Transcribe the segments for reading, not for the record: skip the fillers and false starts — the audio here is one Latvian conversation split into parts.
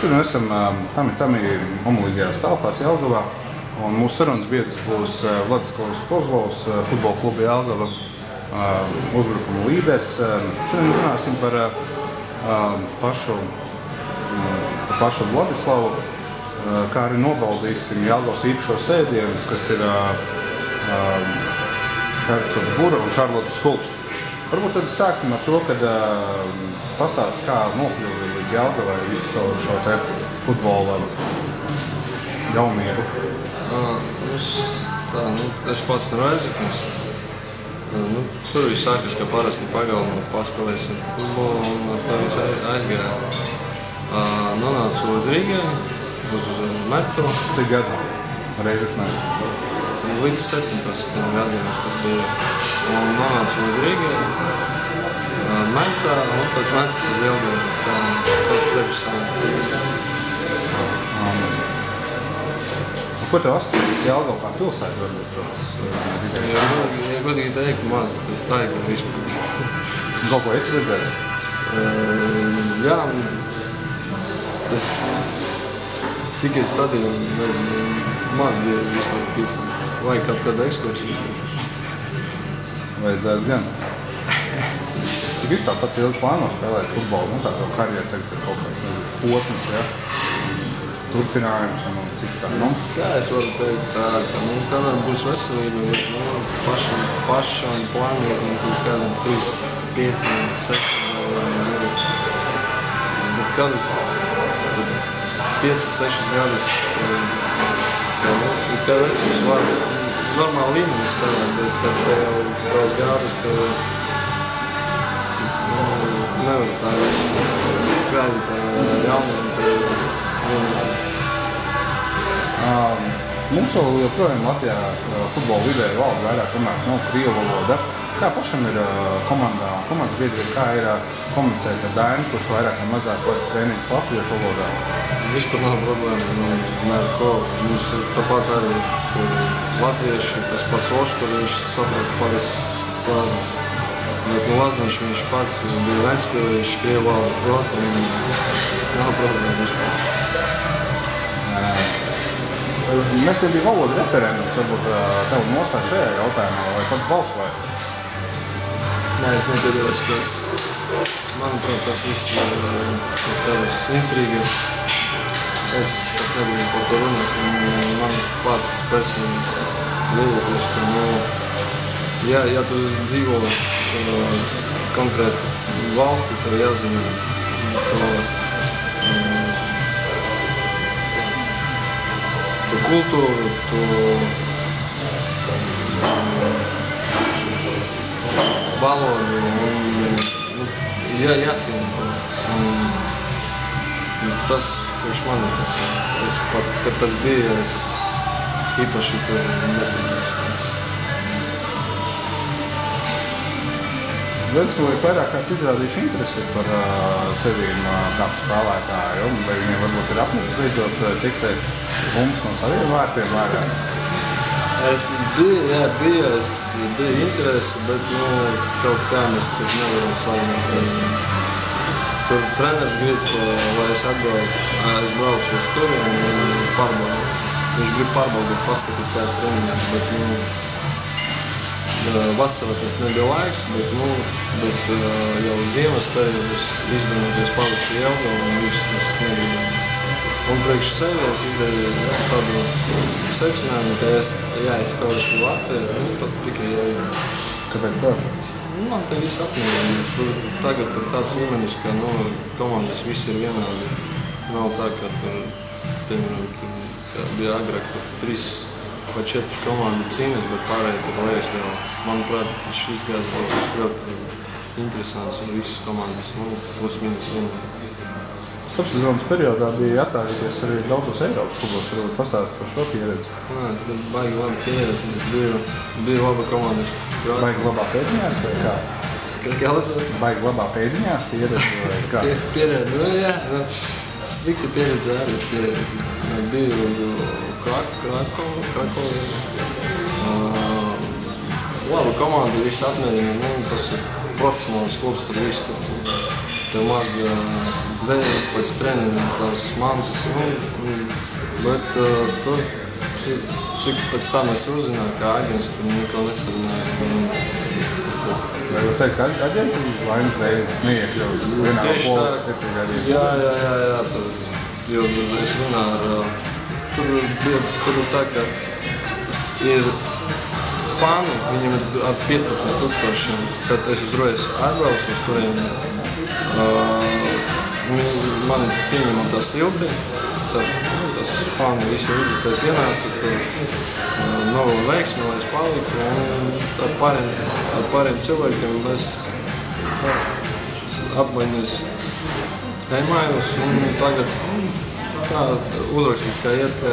šodien esam tam omulīgajās telpās Jelgavā, un mūsu sarunas biedrs būs Vladislavs Kozlovs, futbola kluba Jelgava uzbrukuma līderis. Šodien runāsim par pašu Vladislavu, kā arī nobaudīsim Jelgavas īpašo sēdienus, kas ir Hercoga Bura un Šarlotas Skulpsts. Varbūt tad sāksim ar to, kad pastāst, kā nokļuvi līdz Jelgavai visu šo te futbola jaunieku. Es pats no Rēzeknes. Tur viss sākas, ka parasti pagalmā paspēlēsim futbolu un tā viss aizgāja. Nonācu līdz Rīgai, uz Metu. Cik gadu Rēzeknē? Līdz 17 gadiem es tur biju. Un nonācu līdz Rīgai, Metā un pēc Metas uz Jelgavu. Tā ceļš sanāca. Ko tev asociējas Jelgava kā pilsēta? Ja godīgi teikt, maz tas taigā vispār. Kaut ko esi redzējis? Jā, es tikai stadionu, nezinu, maz bija vispār pilsēta. Vajag kaut kādu ekskursiju uztaisīt. Vajadzētu gan. Cik vispār pats ilgi plāno spēlēt futbolu? Tā tev karjeru tagad ir kaut kāds posms, ja? Turpinājums un cik tā, Jā, es varu teikt tā, ka, kamēr būs veselība, pašam plānīt, līdz kādam 3, 5, 6 gadiem. Kādus 5, 6 gadus, kā vecums var normāli līmeni spēlēt, bet kad te jau daudz gadus, nevar tā skrādīt ar jauniem, Mums vēl joprojām Latvijā futbola vidē valda vairāk tomēr krievu valoda. Kā pašam ir komandā, komandas biedriem, kā ir komunicēt ar Dainu, kurš vairāk vai mazāk vajag treniņus latviešu valodā? Vispār nav problēma, ar ko. Mums tāpat arī latvieši, tas pats Oštur, viņš saprot pāris frāzes. Bet Lazniņš viņš pats bija Ventspilī, viņš krievu valodu prot, un nav problēma vispār. Nesen bija valoda referendums, varbūt tev nostāja šajā jautājumā, vai pats balsoja? Nē, es nepiedalījos tas. Manuprāt, tas viss ir tādas intrigas. Es pat nebiju par to runāt. Man pats personīgs viedoklis, ka, ja tu dzīvo konkrēti valsti, tev jāzina to kultūru, to valodu un jāciena to. Tas, priekš mani tas ir. Es pat, kad tas bija, es īpaši tur nepiedalījos. Ventspilī vairāk kārt izrādījuši interesi par tevīm kā spēlētāju, vai viņiem varbūt ir apnicis beidzot tiksēt bummas no saviem vārtiem vairāk? Es bija interesi, bet kaut kā mēs pat nevaram sarunāt. Tur treneris grib, lai es braucu uz tur un pārbaudu. Viņš grib pārbaudīt, paskatīt, kā es treniņos, bet vasarā tas nebija laiks, bet jau ziemas periodos izdomāju, ka es palikšu Jelgavu un viss es negribēju. Un priekš sevi es izdarīju tādu secinājumu, ka es spēlēšu Latviju, pat tikai Jelgavu. Kāpēc tā? Man te viss apmierina. Tagad ir tāds līmenis, ka komandas viss ir vienādi. Nav tā, ka tur, piemēram, kā bija agrāk, 3 vai 4 komandu cīnās, bet pārējie tur lejas vēl. Manuprāt, šis gads būs ļoti interesants un visas komandas plus minus vienādi. Starpsezonas periodā bija atrādīties arī daudzos Eiropas klubos, varbūt pastāstīt par šo pieredzi. Baigi laba pieredze, bija laba komanda. Baigi labā pēdiņās vai kā? Kā lazot? Baigi labā pēdiņās pieredze vai kā? Pieredze, jā. Slikta pieredze arī pieredze. Biju Krakovā. Laba komanda, visi apmierina. Tas ir profesionāls klubs, tur viss tur. tev mazga dvēju pēc treniņiem tās mantas, bet tur, cik pēc tam es uzzināju, ka aģents tur neko nesarunāja. Vai jau teikt, ka aģenti vainas dēļ neiekļaut vienā polis spēcīgā aģenti? Jā, tur, jo es runāju ar, tur tā, ka ir fani, viņiem ir ar 15,000, kad es uzreiz atbraucu uz turieni. Mani pieņemam tā silti, tas fani visi vizitē pienāca, tur novēl veiksmi, lai es paliku, un ar pāriem cilvēkiem mēs apmaiņos e-mailus, un tagad kā uzrakstīt, kā iet, kā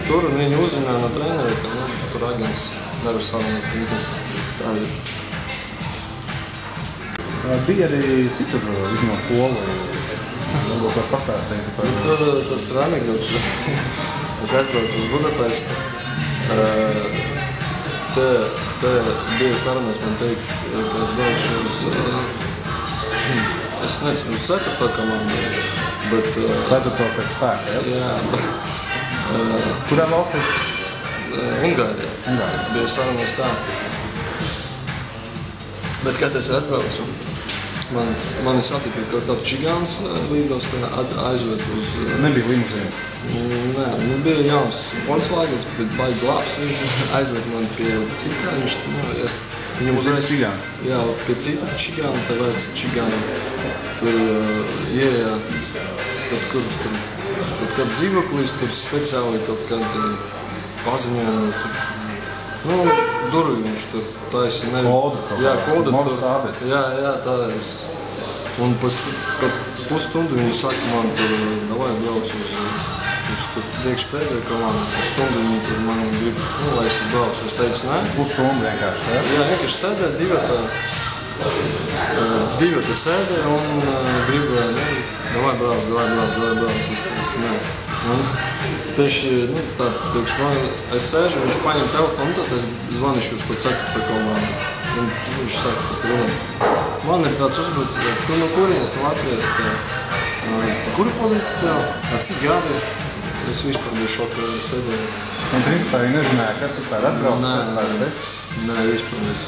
tur, un viņi uzzināja no trenera, ka tur aģents nevar sarunāt. Tā ir. Bija arī citur izņemot Poliju. Varbūt var pastāstīt par... Tas ir anekdots. Es aizbraucu uz Budapestu. Te bija sarunas, man teiks, ka es braukšu uz... Es nezinu, uz 4. komandu, bet... 4. pēc spēka, ja? Jā. Kurā valstī? Ungārijā. Bija sarunas tā. Bet, kad es atbraucu, mani satika kaut kāds čigāns lidostā, aizved uz... Nebija limuzīna? Nē, bija jauns Volkswagens, bet baigi glābs, aizved mani pie citā, viņam uzreiz... Čigāna? Jā, pie cita čigāna, tā vērts čigāna. Tur ieja kaut kāds dzīvoklīs, tur speciāli kaut kādi paziņojumi. Durvi viņš tur taisa nevis... Kodu? Jā, kodu tur. Jā, tā ir. Un pēc kaut pusstundu viņi saka man tur, davai brauc uz priekšpēdējo komandu. Pusstundu viņi tur man grib, lai es braucu. Es teicu, nē. Pusstundu vienkārši, jā? Jā, vienkārši sēdē divata sēdē un gribēja, davai brauc. Es teicu, nē. Un tieši tā priekš man, es sēžu, viņš paņem telefonu, tad es zvanīšu uz to 4. komandu. Un viņš saka, ka man ir tāds uzbrucis, tu no kurienes, no Latvijas, kura pozīcija tev? Cik gadi? Es vispār biju šokā, sēdēju. Un principā viņi nezināja, kas vispār atbrauc, kas tāds es? Nē, vispār es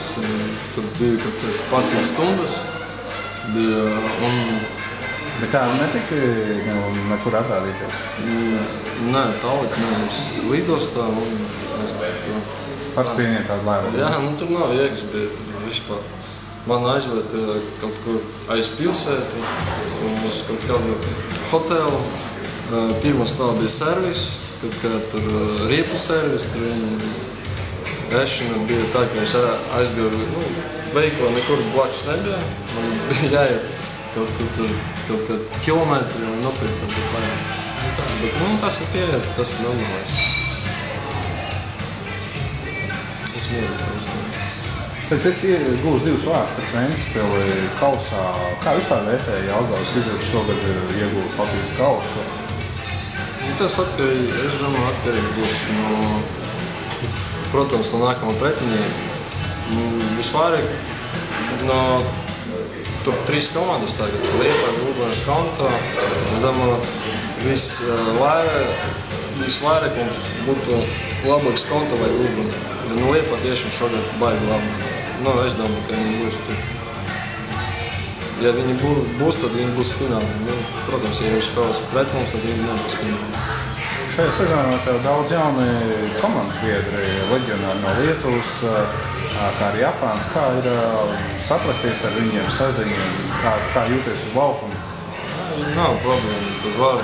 tur biju kaut 11 stundas. Bet tā netika nekur atādīties? Nē, tālāk mēs lidostā un... Pats pieņēma tādu lēmumu? Jā, tur nav jēgas, bet vispār. Man aizved kaut kur aiz pilsētu, uz kaut kādu hotelu. Pirmā stāvā bija servis, kad tur riepu servis, tur viņa ēšana bija tā, ka es aizbiju, veiklā nekur blakus nebija. Man bija jāiet kaut kādu kilometru, lai nopirkt un tur paēst. Bet, tas ir pieredze, tas ir normālais. Es mierīgi tā uzstāju. Tad es gūstu 2 vārdus par treniņspēli kausā. Kā vispār vērtēja Jelgavas izredzes šogad iegūt Latvijas kausu? Tas atkarīgi, es domāju, atkarīgi būs no, protams, no nākamā pretinieka. Visvairāk no tur 3 komandas tagad, Liepa, Gulbens, Kantā. Es domāju, visvairāk mums būtu labāks Kantā vai Gulbens. Jo Liepa tiešām šogad baigi labi. Es domāju, ka viņi būs tur. Ja viņi būs, tad viņi būs fināli. Protams, ja viņi spēlēs pret mums, tad viņi nebūs fināli. Šajā sezonā tev daudz jauni komandas biedri, leģionāri no Lietuvas, kā arī Japāns. Kā ir saprasties ar viņiem, saziņiem, kā jūties uz laukuma? Nav problēma. Tur var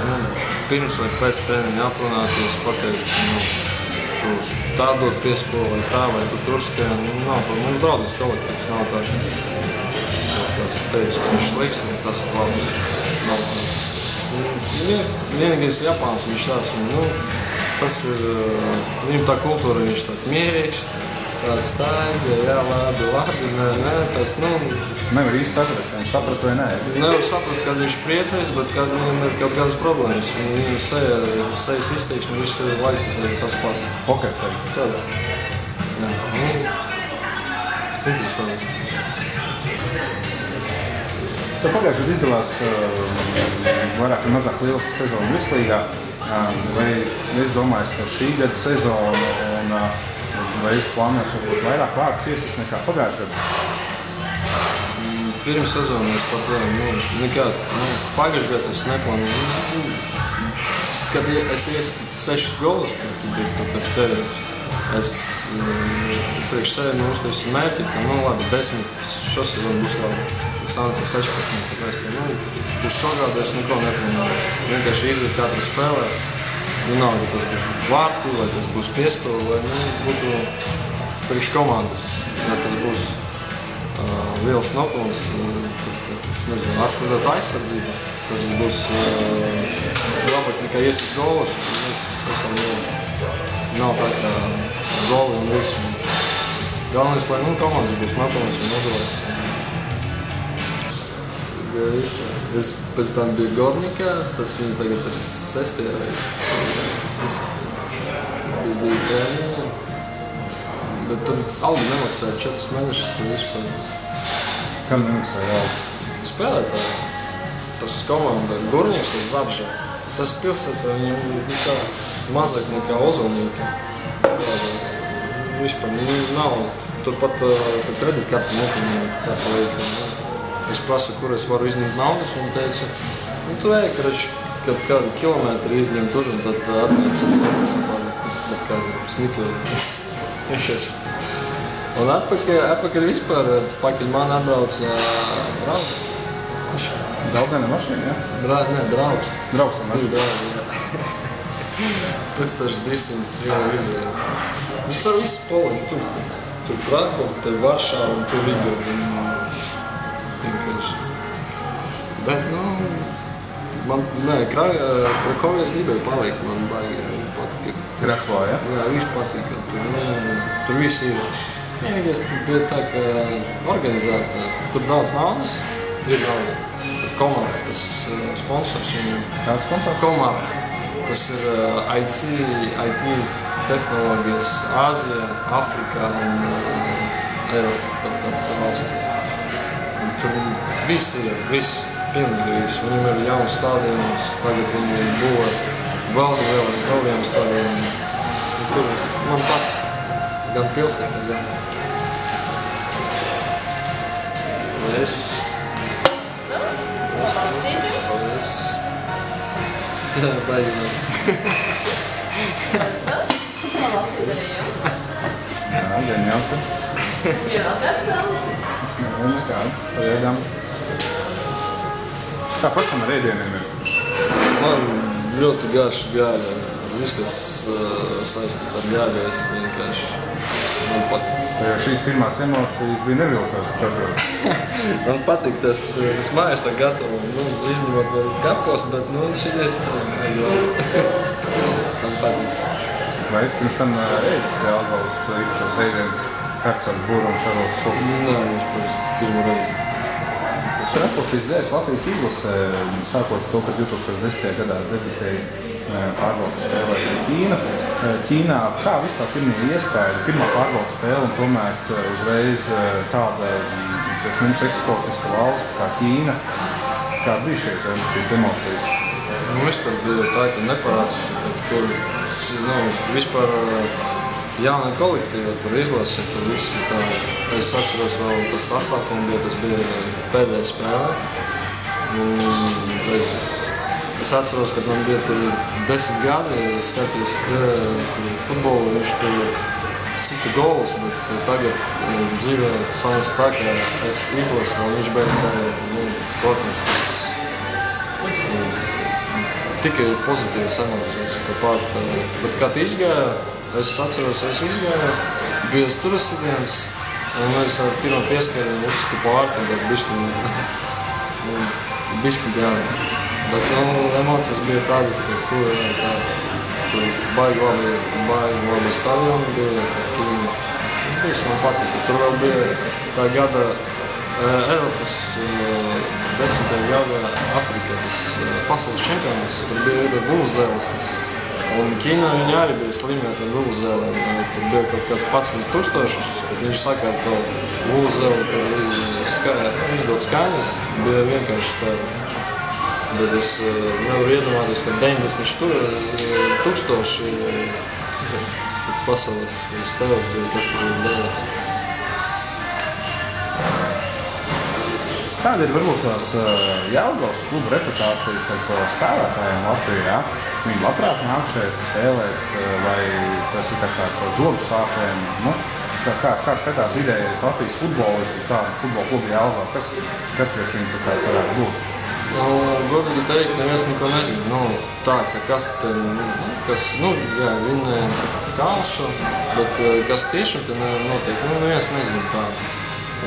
pirms vai pēc treniņa aprunāties, pateikt, tu tā dod piespēli vai tā, vai tu tur skrien. Nav problēma. Mums draudzes kolektīvs nav tā, kas teiks, ka viņš sliks, un tas ir labs. Vienīgais Japāns, viņš tāds, tas ir, viņam tā kultūra, viņš tāds mierīgs, tāds staigi, jā, labi, nē, tāds, Nevar īsti saprast, ka viņš saprat vai nē? Nevar saprast, kad viņš priecēs, bet kad viņam ir kaut kādas problēmas. Viņam sejas izteiksme, viņš ir laiku tas pats. Pokerfejs. Tas. Jā. Interesants. Tev pagājušajā gadā izdevās vairāk vai mazāk lieliska sezona virslīgā. Vai es domāju, ka šī gada sezona un vai es plānoju varbūt vairāk vārdus iesist nekā pagājušajā gadā? Pirms sezonas pat nekad, pagājušajā gadā es neplānoju. Kad es iesitu 6 golus, tad bija kaut kāds periods. Es priekš sevi uztaisu mērķi, ka labi, 10 šo sezonu būs labi. Sanāca 16, tāpēc, ka uz šo gadu es neko neplānoju. Vienkārši izvērt katru spēlē. Vienalga, ka tas būs vārti, vai tas būs piespēle, vai būtu priekš komandas. Ja tas būs liels nopelns, atstādāt aizsardzību, tas būs labāk nekā iesist golus. Tas nav tā kā goli un visu. Galvenais, lai komandas būs nopelns un uzvarēs. Es pēc tam biju Gornikā, tas viņi tagad ir 6. Es biju 2 treniņi, bet tur algu nemaksāja 4 mēnešus, tur vispār. Kam nemaksāja algu? Spēlētāji. Tas komanda Gorniks, tas Zabža. Tas pilsētā viņam nekā mazāk nekā Ozolnieka. Vispār nav. Turpat kreditkarti nepieņēma katru laiku. Es prasu, kur es varu izņemt naudas, un teicu, tu vajag, kad kādu kilometru izņem tur, un tad atnēc un samaksā pārāk, bet kādu snikeri. Un atpakaļ vispār, pakaļ man atbrauc Rauds. Daudzēna mašīna, ja? Nē, Draugs. Draugs ar mašīnu? Draugi, jā. 1200 viena vizēja. Caur visu Poliju, tur Krakov, tur Varšava, un tur Riga. Bet, Krakovī es gribēju palikt, man baigi patika. Krakovā, ja? Jā, viņš patika. Tur viss ir. Vienīgais bija tā, ka organizācija, tur daudz naudas, ir nauda. Komarh, tas sponsors viņam. Kāds sponsors? Komarh, tas ir IT tehnoloģijas Āzijā, Afrikā un Eiropā, kaut kāds valsts. Tur viss ir, pilnīgi viss. Viņam ir jauns stadions, tagad viņi būvē vēl vienu stadionu. Tur man pat gan pilsētā, gan. Paldies. Paldies. Baigi man. Jā, ģeniāli. Jā, kāds vēlas? Nekāds, pagaidām. Kā pašam ar ēdieniem ir? Man ļoti garši gaļa. Viss, kas saistīts ar gaļu, es vienkārši man patīk. Jo šīs pirmās emocijas bija nevilcētas, saprot. Man patīk tas mājas tā gatavo, izņemot vēl kapos, bet šīties ir labs. Man patīk. Vai es pirms tam ēdis Jelgavas īpašos ēdienus? Karcars, Būra un Šarlotas Suga? Nē, viņš pirmo reizi. Tur atbalstīs dēļas Latvijas izlasē, sākot to, ka 2010. gadā debitēja pārbaudas spēlē Ķīna. Ķīnā kā vispār pirmā pārbaudas spēle un tomēr uzreiz tāda priekš mums eksotiska valsts kā Ķīna. Kā bija šīs emocijas? Vispār bija tā, ka neparāds, kur vispār jauna kolektīva, tur izlase, tur visi tā. Es atceros vēl, tas sastāvums bija, tas bija pēdējā spēlē. Es atceros, kad man bija tur 10 gadi, es skatījos futbolu, viņš tur sita golus, bet tagad dzīvē sanāca tā, ka es izlasu, un viņš beidz karjeru. Protams, tas tikai pozitīvas emocijas. Tāpat, bet kad izgāja, es atceros, bija turas sitiens, un es ar pirmo pieskarienu uzsitu pa vārtu, bet bišķi gāja. Bet emocijas bija tādas, ka tur baigi labi stadioni bija, Ķīna. Viss man patika. Tur vēl bija tā gada Eiropas 10. gada Afrikas pasaules čempionāts. Tur bija Vūzēlis, tas Un Ķīnā viņi arī bija slimi ar tiem vulzēlēm. Tur bija kaut kāds 11 000, bet viņš saka, ka to vulzēlu, kad izdot skaņas, bija vienkārši tā. Bet es nevaru iedomāties, ka 90 000 pasaules spēles bija, kas tur beigās. Kāda ir varbūt tās Jelgavas kluba reputācijas spēlētājiem Latvijā? Viņi labprāt nāk šeit spēlēt, vai tas ir tā kā zobu sāpēm? Nu, kā skatās vidējais Latvijas futbolists uz tādu futbola klubu Jelgavā? Kas priekš viņu tas tāds varētu būt? Nu, godīgi teikt, neviens neko nezina. Nu, tā, ka kas jā, vinē kāsu, bet kas tiešām te notiek, neviens nezina tā.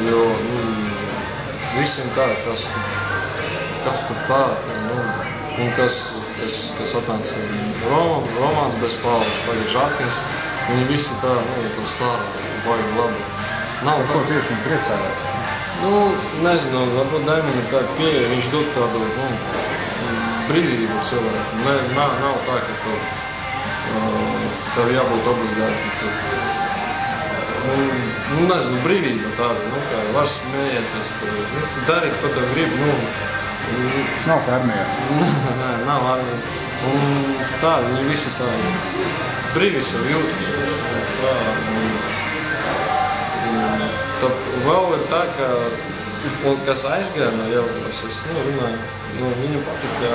Jo, visiem tā, kas tur tā, un kas atnāca Romāns bez palvas, tagad Žātkins, viņi visi tā, to stāra, baigi labi. Nav tā. Ko tieši viņi priecājās? Nezinu, varbūt Daimon ir tāda pieeja, viņš dod tādu, brīvību cilvēku. Nav tā, ka tev jābūt obligāti. Nezinu, brīvība tāda, kā var smējēties, darīt, ko tev grib, Nav kā armijā. Nē, nav armijā. Un tā, viņi visi tā brīvi sev jūtas. Tā vēl ir tā, ka, kas aizgāja no Jelgavas, es runāju, viņam patīk, ka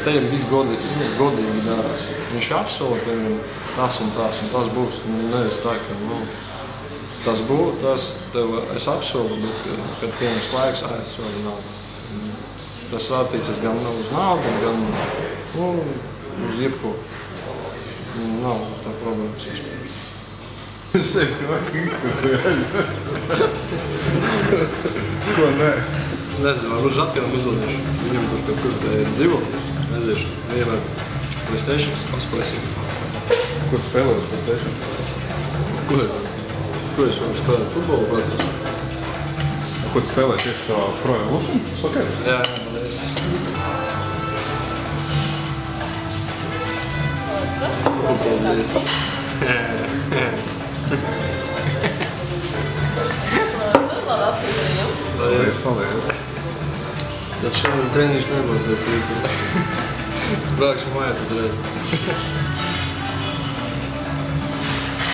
te ir viss godīgi darās. Viņš apsola, ka viņam tas un tas būs, nevis tā, ka, tas būs, tas tev es apsolu, bet, kad pienāks laiks, aizsoli naudu. Tas attiecas gan uz naudu, gan uz jebko. Nav tā problēmas vispār. Es teicu, ka vajag instruktu. Ko nē? Nezinu, varbūt Žatkanam izladīšu. Viņam tur dzīvoklis. Nezinu, vienmēr PlayStation paspēsim. Ko tu spēlē uz PlayStation? Ko es varu spēlēt? Futbolu, protams. Ko tu spēlē tieši to Pro Evolution? Soccer? Jā, es... Paldies. Labi apkārt. Paldies. Tad šodien treniņš nebūs, es rītu. Brākšu mājās uzreiz.